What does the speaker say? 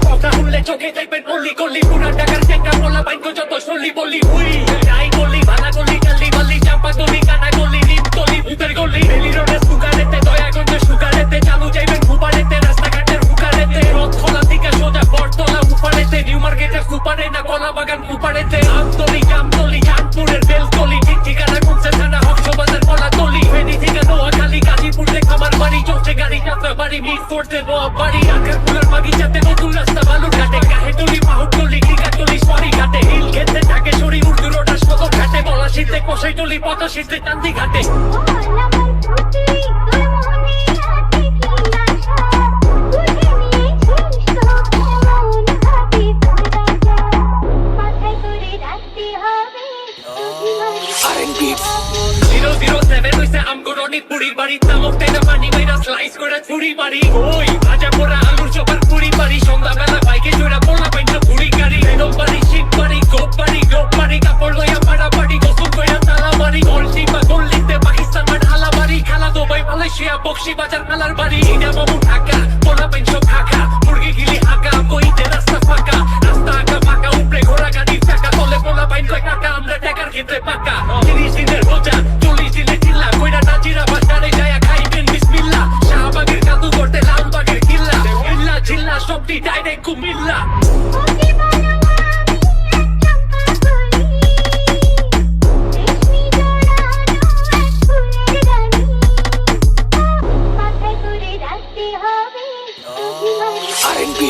কথা শুনলে চোখে দেখবেন অলি গলি পুরা টাকার চেঙ্গা বলা বাইক যত সলি বলি হুই রাই গলি ভাঙা গলি গালি বালি চাপা গলি কানা গলি রিম গলি ভূতের গলি বেলি রোডে সুগারেতে দয়াগঞ্জে সুগারেতে চালু যাইবেন ভুবারেতে রাস্তাঘাটের হুকারেতে রথ খোলা থেকে সোজা বটতলা উপারেতে নিউ মার্কেটের সুপারে না কলা বাগান উপারেতে আমতলি জামতলি জানপুরের বেলতলি ঠিক ঠিকানা কোনছে থানা হকসবাজার কলা তলি ফেনি থেকে নোয়াখালী গাজীপুরে খামার বাড়ি চলছে গাড়ি যাত্রা বাড়ি মিস করতে নোয়া বাড়ি আখের ফুলের বাগিচাতে নতুন রাস্তা বালুর ঘাটে কাহেতলি বাহুটলি ক্রিকাটলি সরি ঘাটে হিল খেতে থাকে সরি উর্দু রোডাস কত ঘাটে বলা শীতে কষাইটলি পটা শীতে চান্দি ঘাটে পুরি বাড়ি তামক তেনা পানি মাইরা স্লাইস করে ছুরি মারি ওই ভাজা পোড়া আলুর চপার পুরি বাড়ি সন্ধ্যাবেলা বাইকে চড়া পোলা বাইন্ড ঘুরি গাড়ি বেদম বাড়ি শীত বাড়ি গোপ বাড়ি কাপড় লইয়া পাড়া বাড়ি গোসল কইরা তালা বাড়ি গোলটি বা গোল্লিতে পাকিস্তান বা ঢালা বাড়ি খেলা দুবাই মালয়েশিয়া বক্সি বাজার মেলার বাড়ি ইনা বাবু ঢাকা পোলা বাইন্ড খাকা মুরগি গিলি হাকা কইতে রাস্তা ফাঁকা রাস্তা আঁকা ফাঁকা উপরে ঘোড়া গাড়ির চাকা তলে পোলা বাইন্ড কাকা আমরা টাকার ক্ষেত্রে পাকা 30 দিনের রোজা 40 দিনের চিল্লা কইরা নাচিরা বাজারে যায় খাইবেন বিসমিল্লাহ শাহবাগের কাদু করতে লালবাগের কিল্লা ইল্লা জিল্লা সবটি ডাইরেক্ট কুমিল্লা R&B